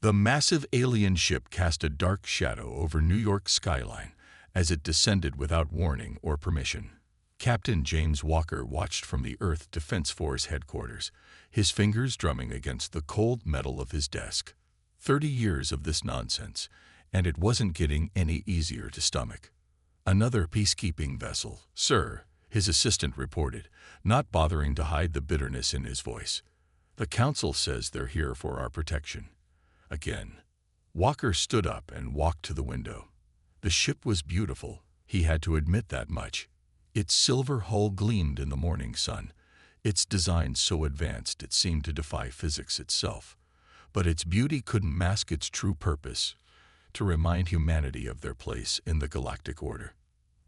The massive alien ship cast a dark shadow over New York's skyline as it descended without warning or permission. Captain James Walker watched from the Earth Defense Force headquarters, his fingers drumming against the cold metal of his desk. 30 years of this nonsense, and it wasn't getting any easier to stomach. "Another peacekeeping vessel, sir," his assistant reported, not bothering to hide the bitterness in his voice. "The Council says they're here for our protection." Again. Walker stood up and walked to the window. The ship was beautiful, he had to admit that much. Its silver hull gleamed in the morning sun, its design so advanced it seemed to defy physics itself. But its beauty couldn't mask its true purpose, to remind humanity of their place in the galactic order.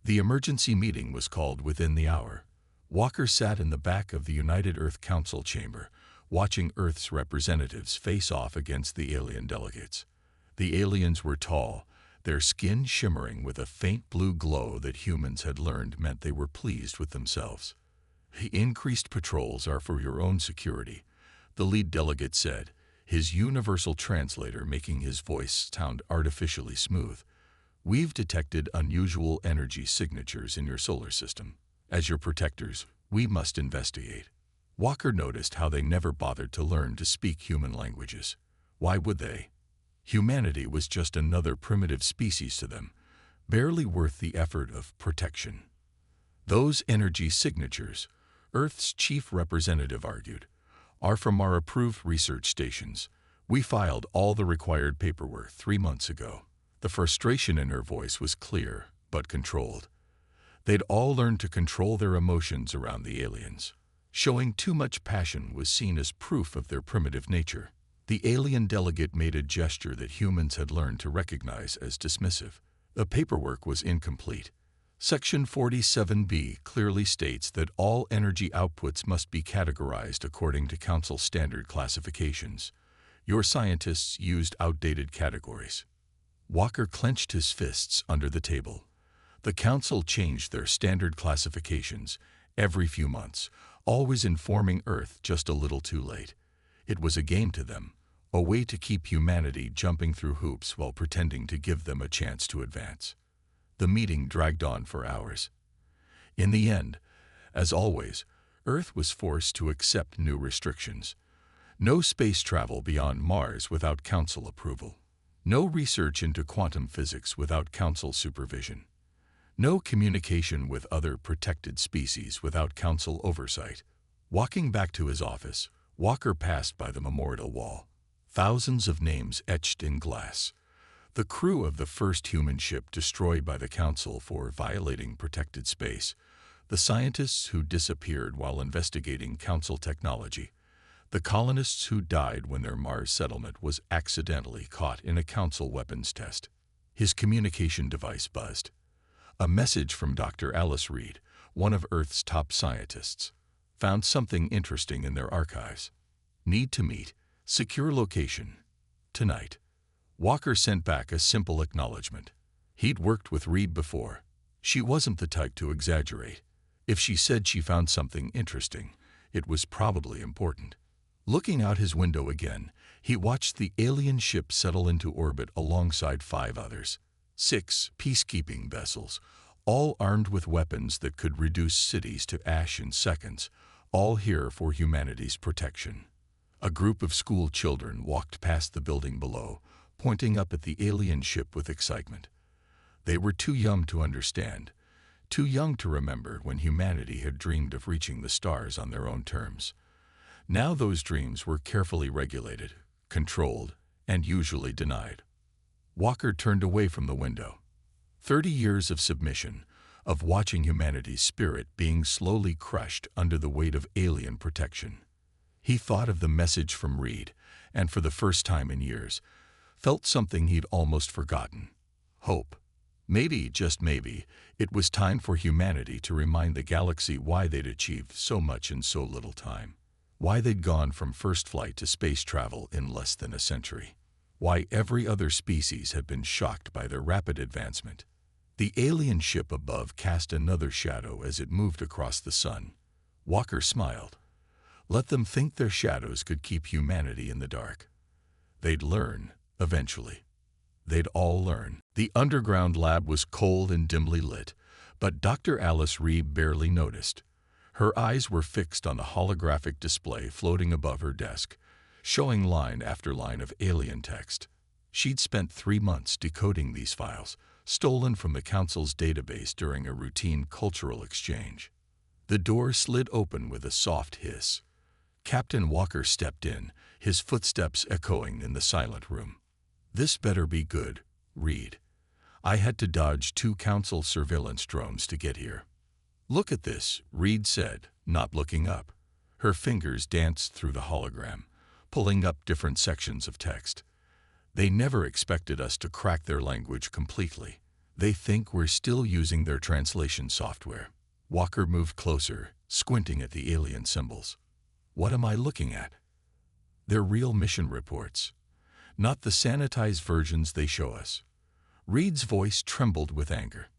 The emergency meeting was called within the hour. Walker sat in the back of the United Earth Council chamber, watching Earth's representatives face off against the alien delegates. The aliens were tall, their skin shimmering with a faint blue glow that humans had learned meant they were pleased with themselves. "The increased patrols are for your own security," the lead delegate said, his universal translator making his voice sound artificially smooth. "We've detected unusual energy signatures in your solar system. As your protectors, we must investigate." Walker noticed how they never bothered to learn to speak human languages. Why would they? Humanity was just another primitive species to them, barely worth the effort of protection. "Those energy signatures," Earth's chief representative argued, "are from our approved research stations. We filed all the required paperwork 3 months ago." The frustration in her voice was clear, but controlled. They'd all learned to control their emotions around the aliens. Showing too much passion was seen as proof of their primitive nature. The alien delegate made a gesture that humans had learned to recognize as dismissive. The paperwork was incomplete. Section 47B clearly states that all energy outputs must be categorized according to Council standard classifications. Your scientists used outdated categories. Walker clenched his fists under the table. The Council changed their standard classifications every few months, always informing Earth just a little too late. It was a game to them, a way to keep humanity jumping through hoops while pretending to give them a chance to advance. The meeting dragged on for hours. In the end, as always, Earth was forced to accept new restrictions. No space travel beyond Mars without Council approval. No research into quantum physics without Council supervision. No communication with other protected species without Council oversight. Walking back to his office, Walker passed by the memorial wall. Thousands of names etched in glass. The crew of the first human ship destroyed by the Council for violating protected space. The scientists who disappeared while investigating Council technology. The colonists who died when their Mars settlement was accidentally caught in a Council weapons test. His communication device buzzed. A message from Dr. Alice Reed, one of Earth's top scientists. Found something interesting in their archives. Need to meet. Secure location. Tonight. Walker sent back a simple acknowledgement. He'd worked with Reed before. She wasn't the type to exaggerate. If she said she found something interesting, it was probably important. Looking out his window again, he watched the alien ship settle into orbit alongside 5 others. 6 peacekeeping vessels, all armed with weapons that could reduce cities to ash in seconds, all here for humanity's protection. A group of school children walked past the building below, pointing up at the alien ship with excitement. They were too young to understand, too young to remember when humanity had dreamed of reaching the stars on their own terms. Now those dreams were carefully regulated, controlled, and usually denied. Walker turned away from the window. 30 years of submission, of watching humanity's spirit being slowly crushed under the weight of alien protection. He thought of the message from Reed, and for the first time in years, felt something he'd almost forgotten. Hope. Maybe, just maybe, it was time for humanity to remind the galaxy why they'd achieved so much in so little time. Why they'd gone from first flight to space travel in less than a century. Why every other species had been shocked by their rapid advancement. The alien ship above cast another shadow as it moved across the sun. Walker smiled. Let them think their shadows could keep humanity in the dark. They'd learn, Eventually, they'd all learn. The underground lab was cold and dimly lit, but Dr. Alice Reed barely noticed. Her eyes were fixed on the holographic display floating above her desk, showing line after line of alien text. She'd spent 3 months decoding these files, stolen from the Council's database during a routine cultural exchange. The door slid open with a soft hiss. Captain Walker stepped in, his footsteps echoing in the silent room. "This better be good, Reed. I had to dodge 2 Council surveillance drones to get here." "Look at this," Reed said, not looking up. Her fingers danced through the hologram, pulling up different sections of text. "They never expected us to crack their language completely. They think we're still using their translation software." Walker moved closer, squinting at the alien symbols. "What am I looking at?" "They're real mission reports, not the sanitized versions they show us." Reed's voice trembled with anger.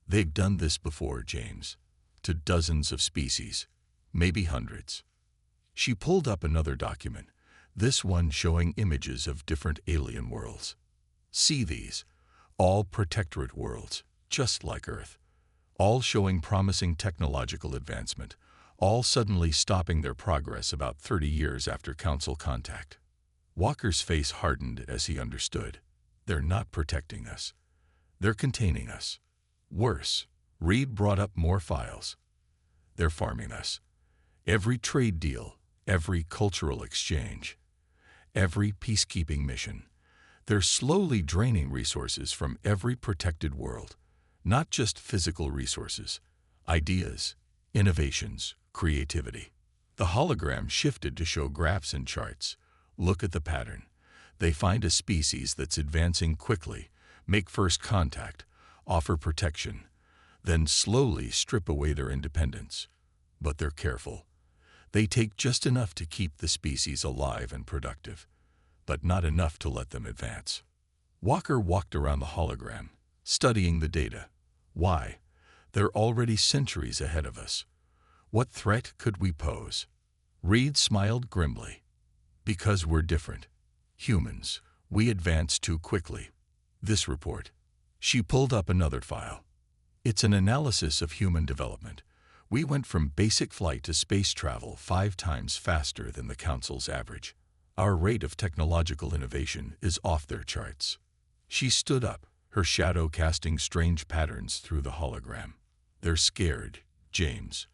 "They've done this before, James. To dozens of species, maybe hundreds." She pulled up another document, this one showing images of different alien worlds. "See these? All protectorate worlds, just like Earth. All showing promising technological advancement, all suddenly stopping their progress about 30 years after Council contact." Walker's face hardened as he understood. "They're not protecting us. They're containing us. Worse." Reed brought up more files. "They're farming us. Every trade deal, every cultural exchange, every peacekeeping mission. They're slowly draining resources from every protected world, not just physical resources, ideas, innovations, creativity." The hologram shifted to show graphs and charts. "Look at the pattern. They find a species that's advancing quickly, make first contact, offer protection, then slowly strip away their independence. But they're careful. They take just enough to keep the species alive and productive, but not enough to let them advance." Walker walked around the hologram, studying the data. "Why? They're already centuries ahead of us. What threat could we pose?" Reed smiled grimly. "Because we're different. Humans, we advance too quickly. This report." She pulled up another file. "It's an analysis of human development. We went from basic flight to space travel 5 times faster than the Council's average. Our rate of technological innovation is off their charts." She stood up, her shadow casting strange patterns through the hologram. "They're scared, James.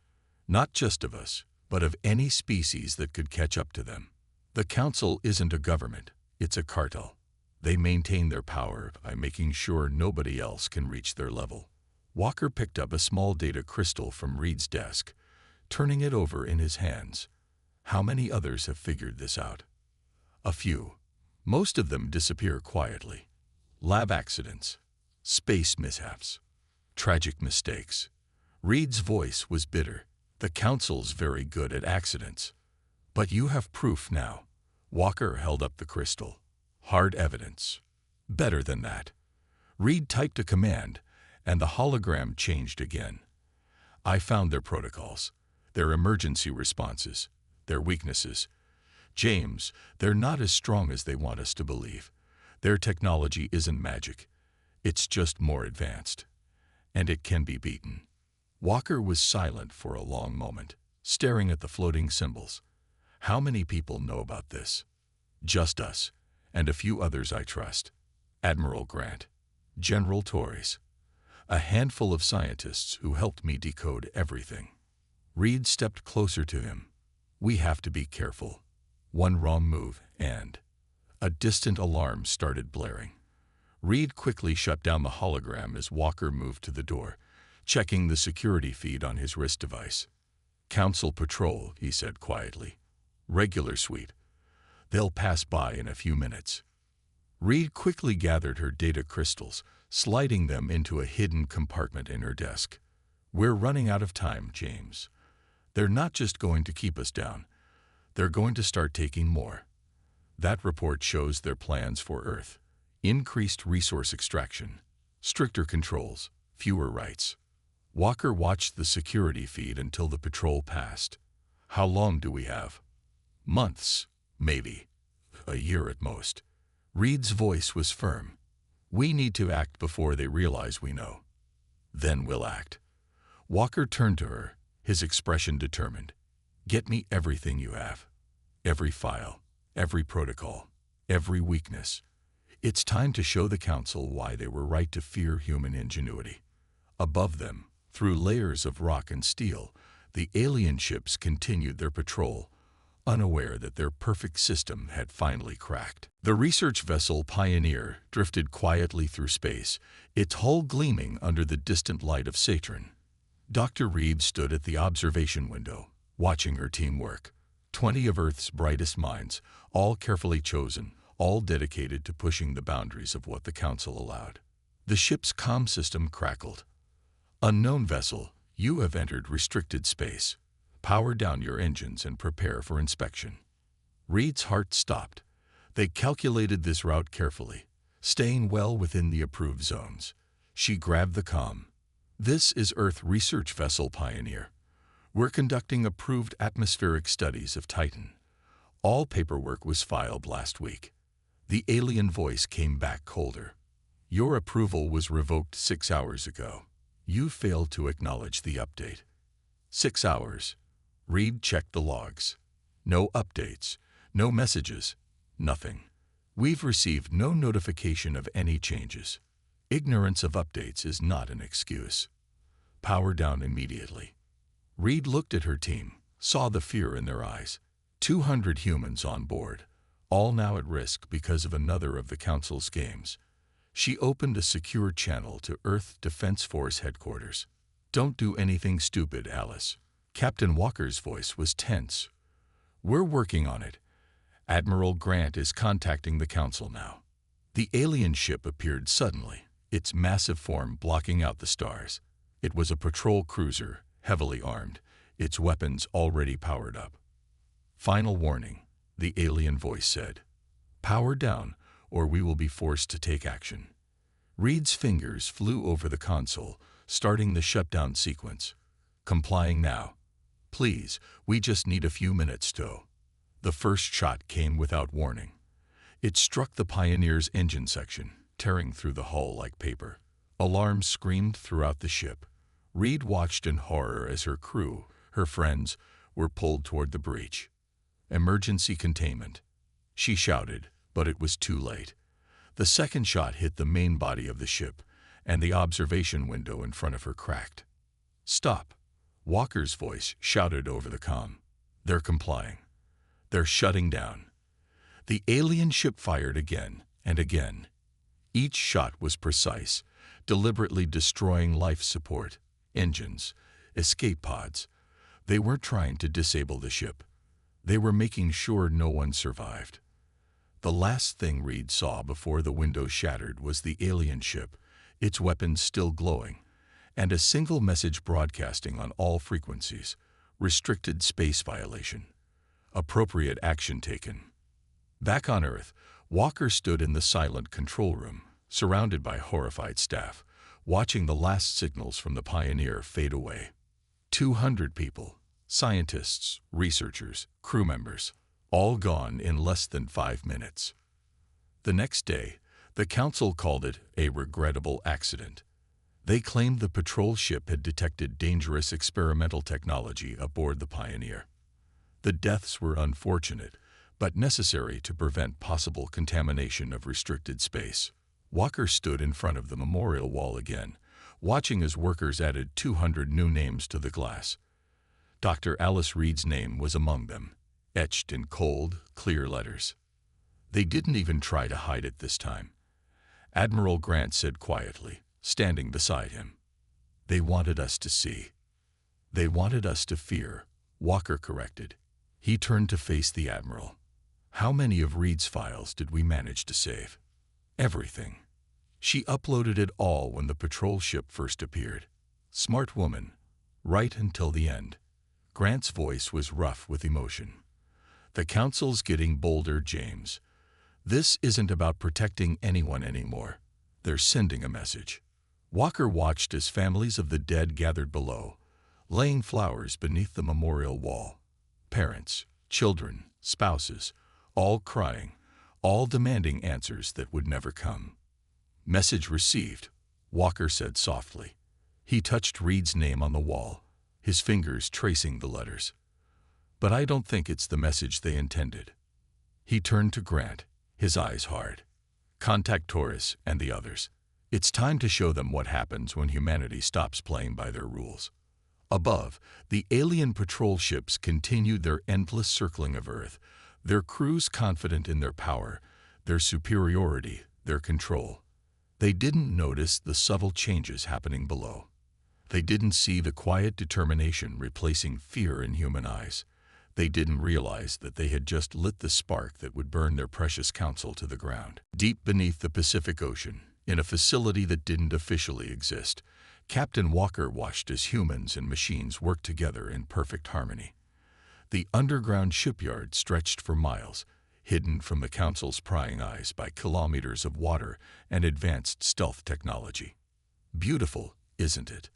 Not just of us, but of any species that could catch up to them. The Council isn't a government, it's a cartel. They maintain their power by making sure nobody else can reach their level." Walker picked up a small data crystal from Reed's desk, turning it over in his hands. "How many others have figured this out?" "A few. Most of them disappear quietly. Lab accidents, space mishaps, tragic mistakes." Reed's voice was bitter. "The Council's very good at accidents. But you have proof now." Walker held up the crystal. "Hard evidence." "Better than that." Reed typed a command, and the hologram changed again. "I found their protocols, their emergency responses, their weaknesses. James, they're not as strong as they want us to believe. Their technology isn't magic. It's just more advanced. And it can be beaten." Walker was silent for a long moment, staring at the floating symbols. "How many people know about this?" "Just us, and a few others I trust. Admiral Grant, General Torres. A handful of scientists who helped me decode everything." Reed stepped closer to him. "We have to be careful. One wrong move and..." A distant alarm started blaring. Reed quickly shut down the hologram as Walker moved to the door, checking the security feed on his wrist device. "Council patrol," he said quietly. "Regular suite. They'll pass by in a few minutes." Reed quickly gathered her data crystals, sliding them into a hidden compartment in her desk. "We're running out of time, James. They're not just going to keep us down. They're going to start taking more. That report shows their plans for Earth. Increased resource extraction, stricter controls, fewer rights." Walker watched the security feed until the patrol passed. "How long do we have?" "Months, maybe. A year at most." Reed's voice was firm. "We need to act before they realize we know. Then we'll act." Walker turned to her, his expression determined. "Get me everything you have. Every file, every protocol, every weakness. It's time to show the Council why they were right to fear human ingenuity." Above them, through layers of rock and steel, the alien ships continued their patrol, unaware that their perfect system had finally cracked. The research vessel Pioneer drifted quietly through space, its hull gleaming under the distant light of Saturn. Dr. Reed stood at the observation window, watching her team work. 20 of Earth's brightest minds, all carefully chosen, all dedicated to pushing the boundaries of what the Council allowed. The ship's comm system crackled. "Unknown vessel, you have entered restricted space. Power down your engines and prepare for inspection." Reed's heart stopped. They calculated this route carefully, staying well within the approved zones. She grabbed the comm. "This is Earth Research Vessel Pioneer. We're conducting approved atmospheric studies of Titan. All paperwork was filed last week." The alien voice came back colder. "Your approval was revoked 6 hours ago. You failed to acknowledge the update." 6 hours. Reed checked the logs. No updates, no messages, nothing. "We've received no notification of any changes. Ignorance of updates is not an excuse. Power down immediately." Reed looked at her team, saw the fear in their eyes. 200 humans on board, all now at risk because of another of the Council's games. She opened a secure channel to Earth Defense Force headquarters. "Don't do anything stupid, Alice." Captain Walker's voice was tense. "We're working on it. Admiral Grant is contacting the Council now." The alien ship appeared suddenly, its massive form blocking out the stars. It was a patrol cruiser, heavily armed, its weapons already powered up. "Final warning," the alien voice said. "Power down, or we will be forced to take action." Reed's fingers flew over the console, starting the shutdown sequence. "Complying now. Please, we just need a few minutes to." The first shot came without warning. It struck the Pioneer's engine section, tearing through the hull like paper. Alarms screamed throughout the ship. Reed watched in horror as her crew, her friends, were pulled toward the breach. "Emergency containment." She shouted, but it was too late. The second shot hit the main body of the ship, and the observation window in front of her cracked. "Stop!" Walker's voice shouted over the comm. "They're complying. They're shutting down." The alien ship fired again and again. Each shot was precise, deliberately destroying life support, engines, escape pods. They weren't trying to disable the ship. They were making sure no one survived. The last thing Reed saw before the window shattered was the alien ship, its weapons still glowing, and a single message broadcasting on all frequencies: "Restricted space violation. Appropriate action taken." Back on Earth, Walker stood in the silent control room, surrounded by horrified staff, watching the last signals from the Pioneer fade away. 200 people, scientists, researchers, crew members, all gone in less than 5 minutes. The next day, the Council called it a regrettable accident. They claimed the patrol ship had detected dangerous experimental technology aboard the Pioneer. The deaths were unfortunate, but necessary to prevent possible contamination of restricted space. Walker stood in front of the memorial wall again, watching as workers added 200 new names to the glass. Dr. Alice Reed's name was among them, etched in cold, clear letters. They didn't even try to hide it this time. Admiral Grant said quietly, standing beside him. "They wanted us to see. They wanted us to fear," Walker corrected. He turned to face the Admiral. "How many of Reed's files did we manage to save?" "Everything. She uploaded it all when the patrol ship first appeared. Smart woman, right until the end." Grant's voice was rough with emotion. "The Council's getting bolder, James. This isn't about protecting anyone anymore. They're sending a message." Walker watched as families of the dead gathered below, laying flowers beneath the memorial wall. Parents, children, spouses, all crying, all demanding answers that would never come. "Message received," Walker said softly. He touched Reed's name on the wall, his fingers tracing the letters. "But I don't think it's the message they intended." He turned to Grant, his eyes hard. "Contact Torres and the others. It's time to show them what happens when humanity stops playing by their rules." Above, the alien patrol ships continued their endless circling of Earth, their crews confident in their power, their superiority, their control. They didn't notice the subtle changes happening below. They didn't see the quiet determination replacing fear in human eyes. They didn't realize that they had just lit the spark that would burn their precious council to the ground. Deep beneath the Pacific Ocean, in a facility that didn't officially exist, Captain Walker watched as humans and machines worked together in perfect harmony. The underground shipyard stretched for miles, hidden from the Council's prying eyes by kilometers of water and advanced stealth technology. "Beautiful, isn't it?"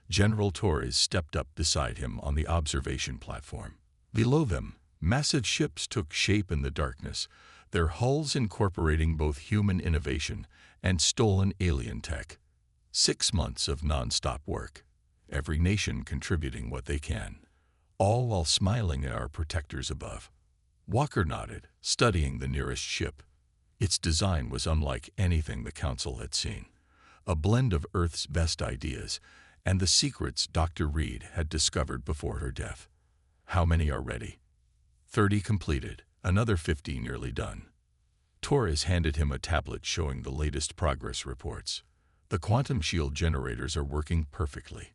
General Torres stepped up beside him on the observation platform. Below them, massive ships took shape in the darkness, their hulls incorporating both human innovation and stolen alien tech. 6 months of non-stop work, every nation contributing what they can, all while smiling at our protectors above. Walker nodded, studying the nearest ship. Its design was unlike anything the Council had seen, a blend of Earth's best ideas and the secrets Dr. Reed had discovered before her death. "How many are ready?" 30 completed, another 50 nearly done. Torres handed him a tablet showing the latest progress reports. "The quantum shield generators are working perfectly.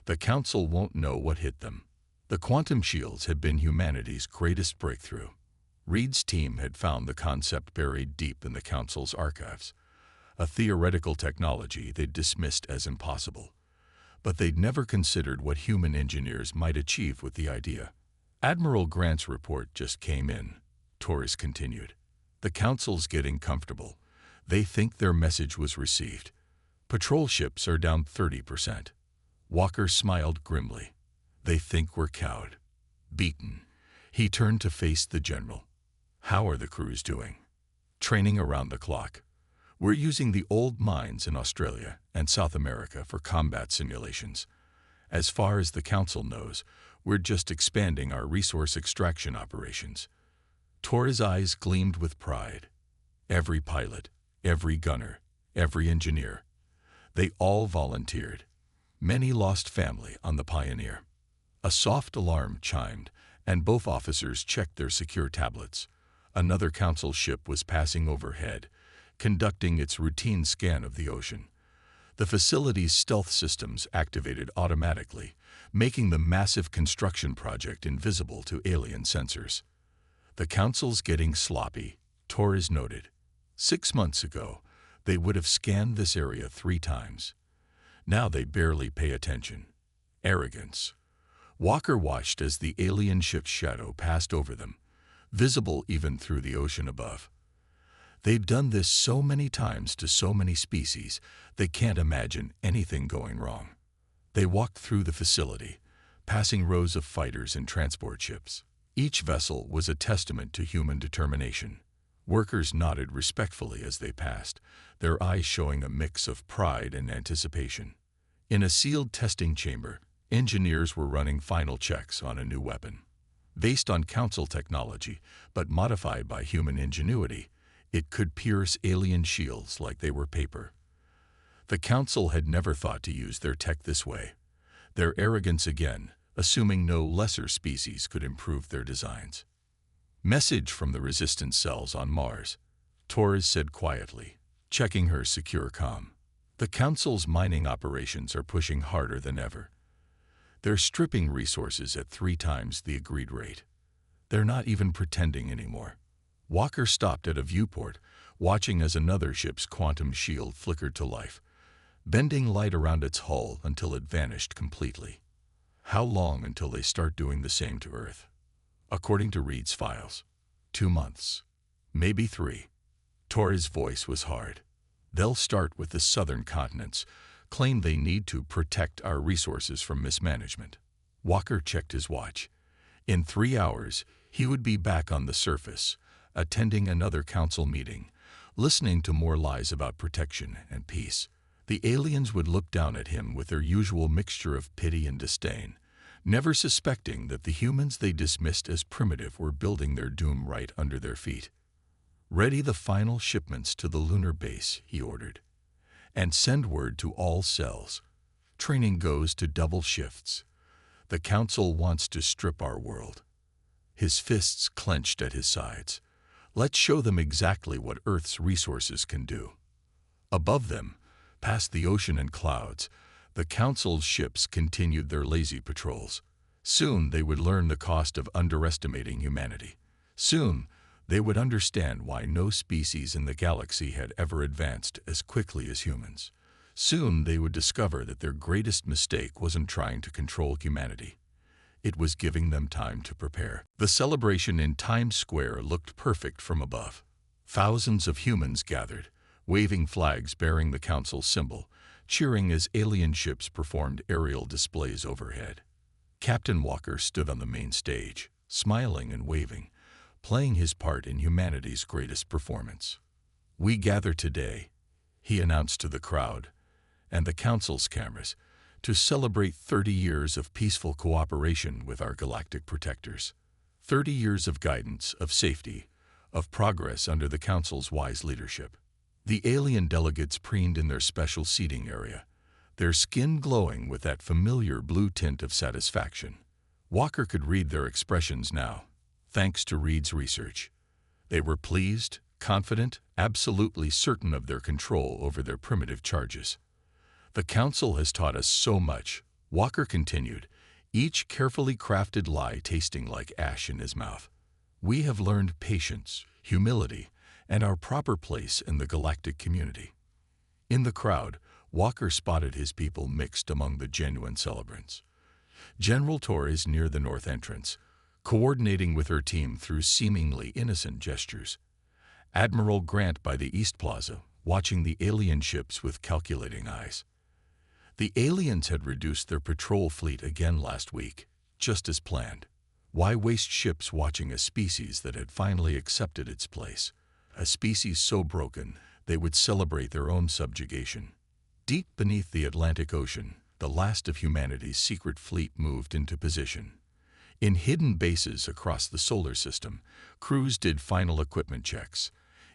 The Council won't know what hit them." The quantum shields had been humanity's greatest breakthrough. Reed's team had found the concept buried deep in the Council's archives, a theoretical technology they'd dismissed as impossible. But they'd never considered what human engineers might achieve with the idea. "Admiral Grant's report just came in," Torres continued. "The Council's getting comfortable. They think their message was received. Patrol ships are down 30%. Walker smiled grimly. "They think we're cowed. Beaten." He turned to face the general. "How are the crews doing?" "Training around the clock. We're using the old mines in Australia and South America for combat simulations. As far as the Council knows, we're just expanding our resource extraction operations." Torres' eyes gleamed with pride. Every pilot, every gunner, every engineer. They all volunteered. Many lost family on the Pioneer. A soft alarm chimed, and both officers checked their secure tablets. Another Council ship was passing overhead, conducting its routine scan of the ocean. The facility's stealth systems activated automatically, making the massive construction project invisible to alien sensors. "The Council's getting sloppy," Torres noted. 6 months ago, they would have scanned this area 3 times. Now they barely pay attention. Arrogance. Walker watched as the alien ship's shadow passed over them, visible even through the ocean above. They've done this so many times to so many species, they can't imagine anything going wrong. They walked through the facility, passing rows of fighters and transport ships. Each vessel was a testament to human determination. Workers nodded respectfully as they passed, their eyes showing a mix of pride and anticipation. In a sealed testing chamber, engineers were running final checks on a new weapon. Based on Council technology, but modified by human ingenuity, it could pierce alien shields like they were paper. The Council had never thought to use their tech this way. Their arrogance again, assuming no lesser species could improve their designs. "Message from the resistance cells on Mars," Torres said quietly, checking her secure comm. "The Council's mining operations are pushing harder than ever. They're stripping resources at 3 times the agreed rate. They're not even pretending anymore." Walker stopped at a viewport, watching as another ship's quantum shield flickered to life, bending light around its hull until it vanished completely. "How long until they start doing the same to Earth?" "According to Reed's files, 2 months. Maybe 3. Torres' voice was hard. "They'll start with the southern continents, claim they need to protect our resources from mismanagement." Walker checked his watch. In 3 hours, he would be back on the surface, attending another council meeting, listening to more lies about protection and peace. The aliens would look down at him with their usual mixture of pity and disdain, never suspecting that the humans they dismissed as primitive were building their doom right under their feet. "Ready the final shipments to the lunar base," he ordered, "and send word to all cells. Training goes to double shifts. The Council wants to strip our world." His fists clenched at his sides. "Let's show them exactly what Earth's resources can do." Above them, past the ocean and clouds, the Council's ships continued their lazy patrols. Soon they would learn the cost of underestimating humanity. Soon they would understand why no species in the galaxy had ever advanced as quickly as humans. Soon they would discover that their greatest mistake wasn't trying to control humanity. It was giving them time to prepare. The celebration in Times Square looked perfect from above. Thousands of humans gathered, waving flags bearing the Council's symbol, cheering as alien ships performed aerial displays overhead. Captain Walker stood on the main stage, smiling and waving, playing his part in humanity's greatest performance. "We gather today," he announced to the crowd and the Council's cameras, "to celebrate 30 years of peaceful cooperation with our galactic protectors. 30 years of guidance, of safety, of progress under the Council's wise leadership." The alien delegates preened in their special seating area, their skin glowing with that familiar blue tint of satisfaction. Walker could read their expressions now, thanks to Reed's research. They were pleased, confident, absolutely certain of their control over their primitive charges. "The Council has taught us so much," Walker continued, each carefully crafted lie tasting like ash in his mouth. "We have learned patience, humility, and our proper place in the galactic community." In the crowd, Walker spotted his people mixed among the genuine celebrants. General Torres near the north entrance, coordinating with her team through seemingly innocent gestures. Admiral Grant by the East Plaza, watching the alien ships with calculating eyes. The aliens had reduced their patrol fleet again last week, just as planned. Why waste ships watching a species that had finally accepted its place? A species so broken, they would celebrate their own subjugation. Deep beneath the Atlantic Ocean, the last of humanity's secret fleet moved into position. In hidden bases across the solar system, crews did final equipment checks.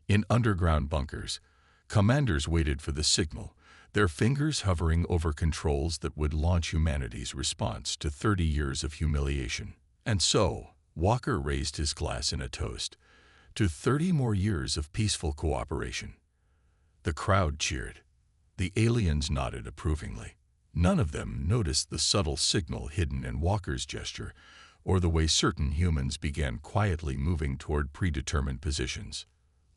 In underground bunkers, commanders waited for the signal, their fingers hovering over controls that would launch humanity's response to 30 years of humiliation. And so, Walker raised his glass in a toast to 30 more years of peaceful cooperation. The crowd cheered. The aliens nodded approvingly. None of them noticed the subtle signal hidden in Walker's gesture or the way certain humans began quietly moving toward predetermined positions.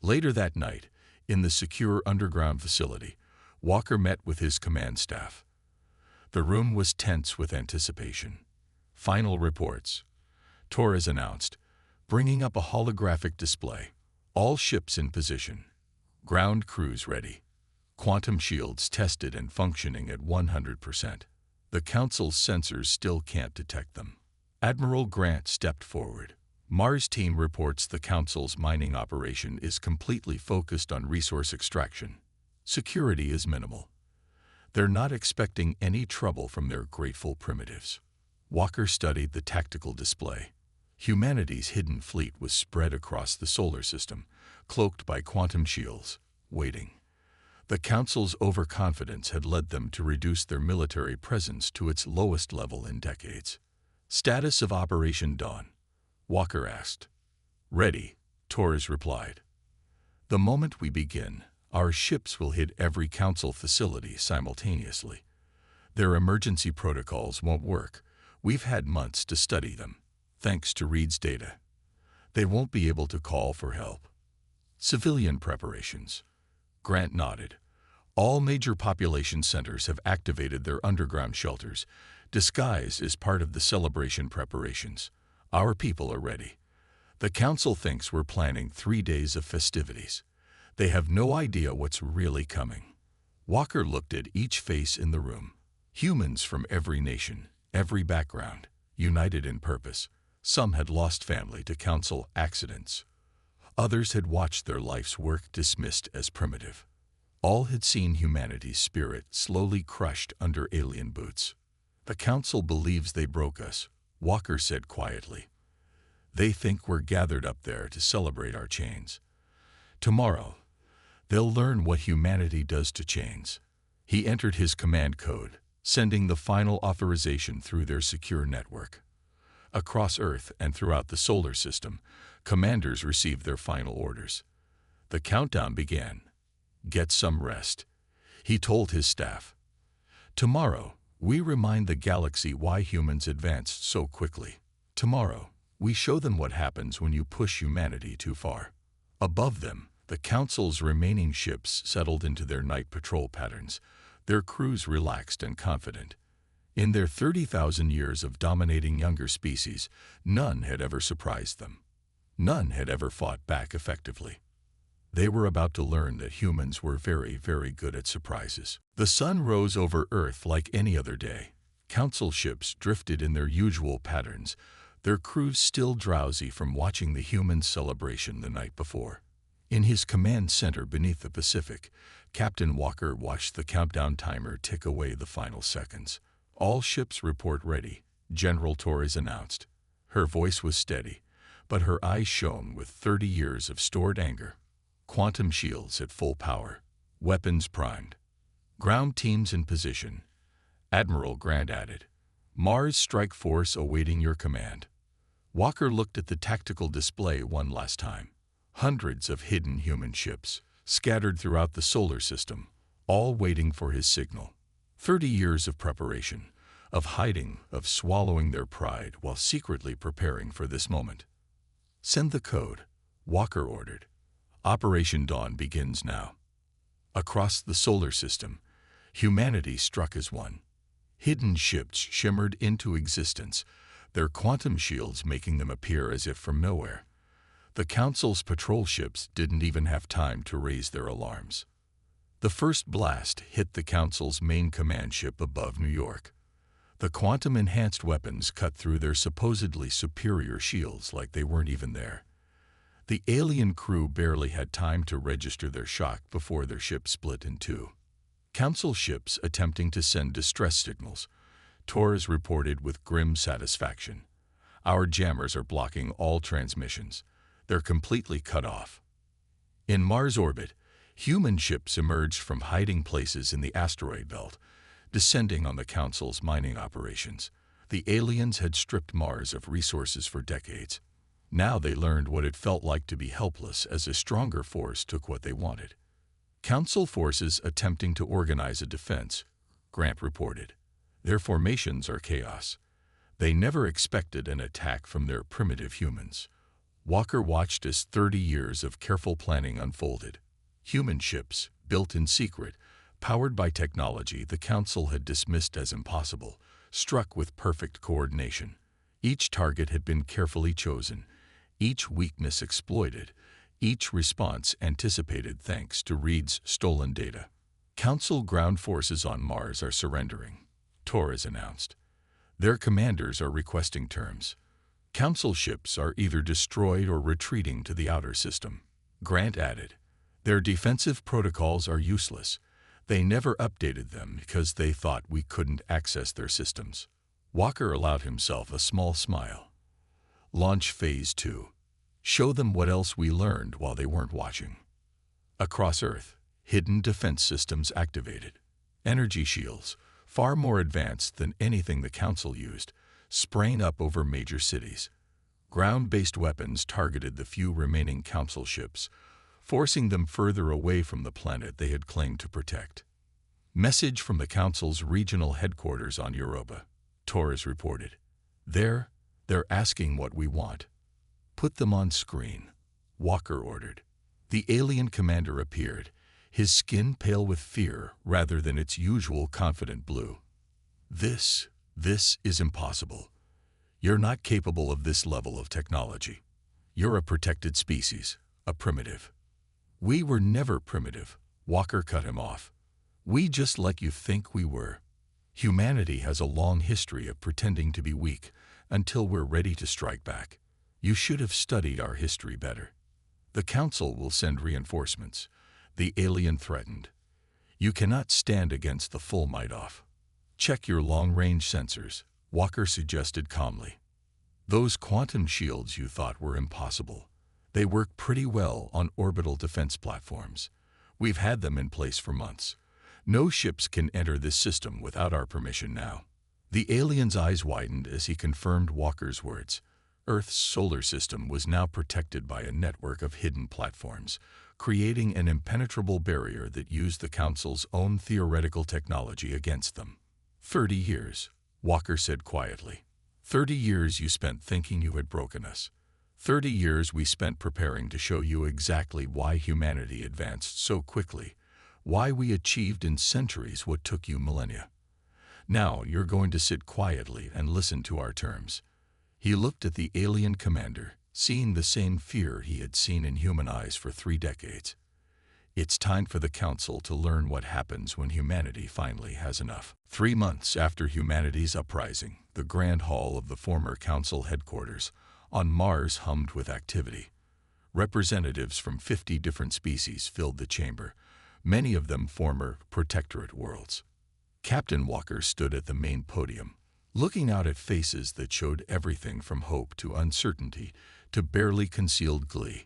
Later that night, in the secure underground facility, Walker met with his command staff. The room was tense with anticipation. "Final reports," Torres announced, bringing up a holographic display. "All ships in position. Ground crews ready. Quantum shields tested and functioning at 100%. The Council's sensors still can't detect them." Admiral Grant stepped forward. "Mars team reports the Council's mining operation is completely focused on resource extraction. Security is minimal. They're not expecting any trouble from their grateful primitives." Walker studied the tactical display. Humanity's hidden fleet was spread across the solar system, cloaked by quantum shields, waiting. The Council's overconfidence had led them to reduce their military presence to its lowest level in decades. "Status of Operation Dawn?" Walker asked. "Ready," Torres replied. "The moment we begin, our ships will hit every Council facility simultaneously. Their emergency protocols won't work. We've had months to study them, thanks to Reed's data. They won't be able to call for help." "Civilian preparations?" Grant nodded. "All major population centers have activated their underground shelters, disguised as part of the celebration preparations. Our people are ready. The Council thinks we're planning 3 days of festivities. They have no idea what's really coming." Walker looked at each face in the room. Humans from every nation, every background, united in purpose. Some had lost family to Council accidents. Others had watched their life's work dismissed as primitive. All had seen humanity's spirit slowly crushed under alien boots. "The Council believes they broke us," Walker said quietly. "They think we're gathered up there to celebrate our chains. Tomorrow, they'll learn what humanity does to chains." He entered his command code, sending the final authorization through their secure network. Across Earth and throughout the solar system, commanders received their final orders. The countdown began. "Get some rest," he told his staff. "Tomorrow, we remind the galaxy why humans advanced so quickly. Tomorrow, we show them what happens when you push humanity too far." Above them, the Council's remaining ships settled into their night patrol patterns, their crews relaxed and confident. In their 30,000 years of dominating younger species, none had ever surprised them. None had ever fought back effectively. They were about to learn that humans were very, very good at surprises. The sun rose over Earth like any other day. Council ships drifted in their usual patterns, their crews still drowsy from watching the human celebration the night before. In his command center beneath the Pacific, Captain Walker watched the countdown timer tick away the final seconds. "All ships report ready," General Torres announced. Her voice was steady, but her eyes shone with 30 years of stored anger. "Quantum shields at full power. Weapons primed. Ground teams in position," Admiral Grant added. "Mars strike force awaiting your command." Walker looked at the tactical display one last time. Hundreds of hidden human ships, scattered throughout the solar system, all waiting for his signal. 30 years of preparation, of hiding, of swallowing their pride while secretly preparing for this moment. "Send the code," Walker ordered. "Operation Dawn begins now." Across the solar system, humanity struck as one. Hidden ships shimmered into existence, their quantum shields making them appear as if from nowhere. The Council's patrol ships didn't even have time to raise their alarms. The first blast hit the Council's main command ship above New York. The quantum-enhanced weapons cut through their supposedly superior shields like they weren't even there. The alien crew barely had time to register their shock before their ship split in two. Council ships attempting to send distress signals, Torres reported with grim satisfaction. "Our jammers are blocking all transmissions. They're completely cut off." In Mars orbit, human ships emerged from hiding places in the asteroid belt, descending on the Council's mining operations. The aliens had stripped Mars of resources for decades. Now they learned what it felt like to be helpless as a stronger force took what they wanted. "Council forces attempting to organize a defense," Grant reported. "Their formations are chaos. They never expected an attack from their primitive humans." Walker watched as 30 years of careful planning unfolded. Human ships, built in secret, powered by technology the Council had dismissed as impossible, struck with perfect coordination. Each target had been carefully chosen, each weakness exploited, each response anticipated thanks to Reed's stolen data. "Council ground forces on Mars are surrendering," Torres announced. "Their commanders are requesting terms. Council ships are either destroyed or retreating to the outer system." Grant added, "Their defensive protocols are useless. They never updated them because they thought we couldn't access their systems." Walker allowed himself a small smile. "Launch Phase 2. Show them what else we learned while they weren't watching." Across Earth, hidden defense systems activated. Energy shields, far more advanced than anything the Council used, sprang up over major cities. Ground-based weapons targeted the few remaining Council ships, forcing them further away from the planet they had claimed to protect. "Message from the Council's regional headquarters on Europa," Torres reported. They're asking what we want." "Put them on screen," Walker ordered. The alien commander appeared, his skin pale with fear rather than its usual confident blue. This is impossible. You're not capable of this level of technology. You're a protected species, a primitive." "We were never primitive," Walker cut him off. "We just let you think we were. Humanity has a long history of pretending to be weak until we're ready to strike back. You should have studied our history better." The Council will send reinforcements. The alien threatened. You cannot stand against the full might-off. Check your long-range sensors, Walker suggested calmly. Those quantum shields you thought were impossible. They work pretty well on orbital defense platforms. We've had them in place for months. No ships can enter this system without our permission now. The alien's eyes widened as he confirmed Walker's words. Earth's solar system was now protected by a network of hidden platforms, creating an impenetrable barrier that used the Council's own theoretical technology against them. 30 years, Walker said quietly. 30 years you spent thinking you had broken us. 30 years we spent preparing to show you exactly why humanity advanced so quickly, why we achieved in centuries what took you millennia. Now you're going to sit quietly and listen to our terms. He looked at the alien commander, seeing the same fear he had seen in human eyes for 3 decades. It's time for the Council to learn what happens when humanity finally has enough. 3 months after humanity's uprising, the Grand Hall of the former Council headquarters on Mars hummed with activity. Representatives from 50 different species filled the chamber, many of them former Protectorate worlds. Captain Walker stood at the main podium, looking out at faces that showed everything from hope to uncertainty to barely concealed glee.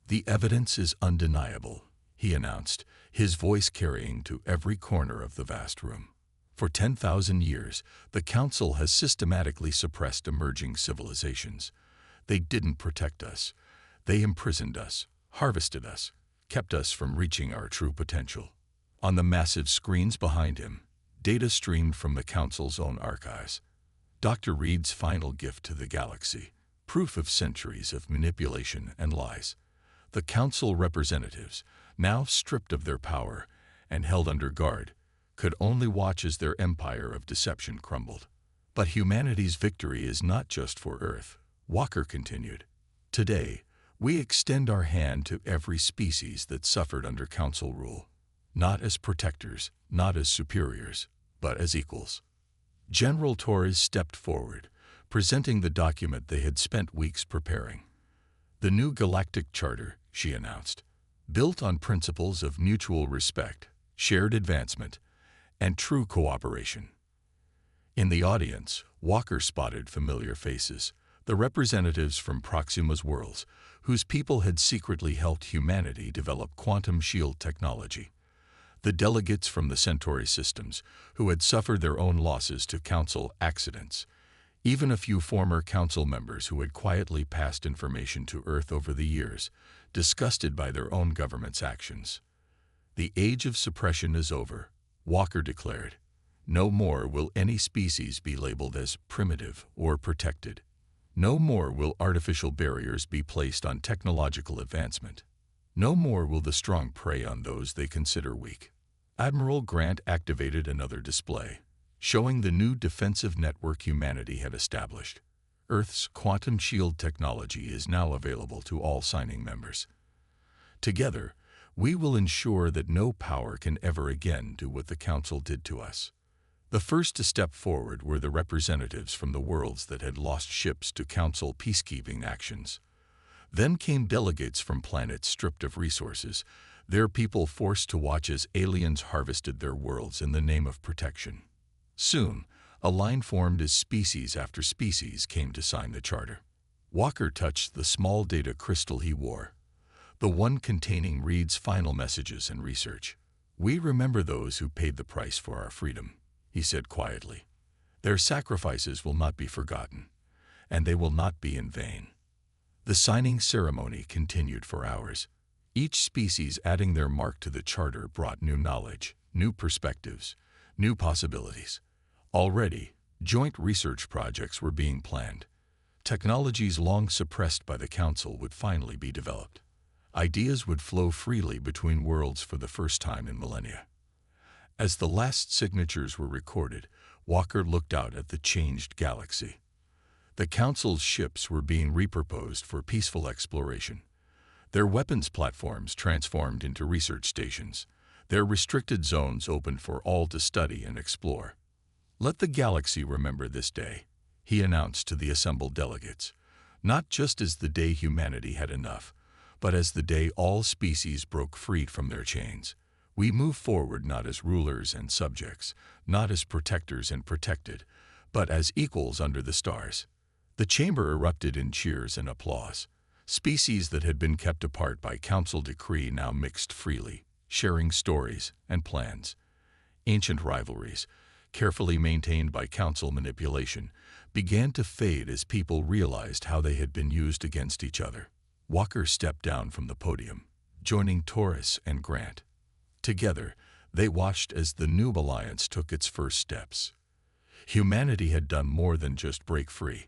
The evidence is undeniable, he announced, his voice carrying to every corner of the vast room. For 10,000 years, the Council has systematically suppressed emerging civilizations. They didn't protect us. They imprisoned us, harvested us, kept us from reaching our true potential. On the massive screens behind him, data streamed from the Council's own archives. Dr. Reed's final gift to the galaxy, proof of centuries of manipulation and lies. The Council representatives, now stripped of their power and held under guard, could only watch as their empire of deception crumbled. But humanity's victory is not just for Earth, Walker continued. Today, we extend our hand to every species that suffered under Council rule, not as protectors, not as superiors, but as equals. General Torres stepped forward, presenting the document they had spent weeks preparing. The new Galactic Charter, she announced, built on principles of mutual respect, shared advancement, and true cooperation. In the audience, Walker spotted familiar faces, the representatives from Proxima's worlds, whose people had secretly helped humanity develop quantum shield technology. The delegates from the Centauri systems, who had suffered their own losses to Council accidents. Even a few former Council members who had quietly passed information to Earth over the years, disgusted by their own government's actions. The age of suppression is over, Walker declared. No more will any species be labeled as primitive or protected. No more will artificial barriers be placed on technological advancement. No more will the strong prey on those they consider weak. Admiral Grant activated another display, showing the new defensive network humanity had established. Earth's quantum shield technology is now available to all signing members. Together, we will ensure that no power can ever again do what the Council did to us. The first to step forward were the representatives from the worlds that had lost ships to Council peacekeeping actions. Then came delegates from planets stripped of resources, their people forced to watch as aliens harvested their worlds in the name of protection. Soon, a line formed as species after species came to sign the charter. Walker touched the small data crystal he wore, the one containing Reed's final messages and research. We remember those who paid the price for our freedom, he said quietly. Their sacrifices will not be forgotten, and they will not be in vain. The signing ceremony continued for hours. Each species adding their mark to the charter brought new knowledge, new perspectives, new possibilities. Already, joint research projects were being planned. Technologies long suppressed by the Council would finally be developed. Ideas would flow freely between worlds for the first time in millennia. As the last signatures were recorded, Walker looked out at the changed galaxy. The Council's ships were being repurposed for peaceful exploration. Their weapons platforms transformed into research stations, their restricted zones opened for all to study and explore. Let the galaxy remember this day, he announced to the assembled delegates, not just as the day humanity had enough, But as the day all species broke free from their chains, we move forward not as rulers and subjects, not as protectors and protected, but as equals under the stars. The chamber erupted in cheers and applause. Species that had been kept apart by council decree now mixed freely, sharing stories and plans. Ancient rivalries, carefully maintained by council manipulation, began to fade as people realized how they had been used against each other. Walker stepped down from the podium, joining Taurus and Grant. Together, they watched as the new alliance took its first steps. Humanity had done more than just break free.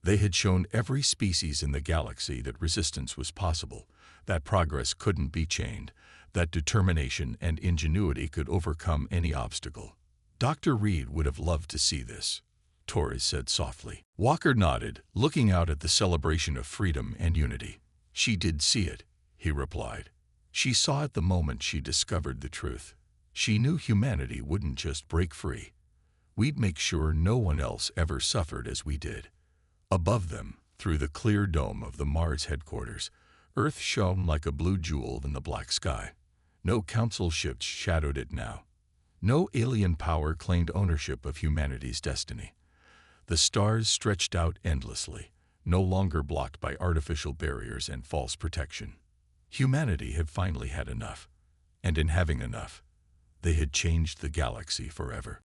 They had shown every species in the galaxy that resistance was possible, that progress couldn't be chained, that determination and ingenuity could overcome any obstacle. Dr. Reed would have loved to see this, Torres said softly. Walker nodded, looking out at the celebration of freedom and unity. She did see it, he replied. She saw it the moment she discovered the truth. She knew humanity wouldn't just break free. We'd make sure no one else ever suffered as we did. Above them, through the clear dome of the Mars headquarters, Earth shone like a blue jewel in the black sky. No council ships shadowed it now. No alien power claimed ownership of humanity's destiny. The stars stretched out endlessly, no longer blocked by artificial barriers and false protection. Humanity had finally had enough, and in having enough, they had changed the galaxy forever.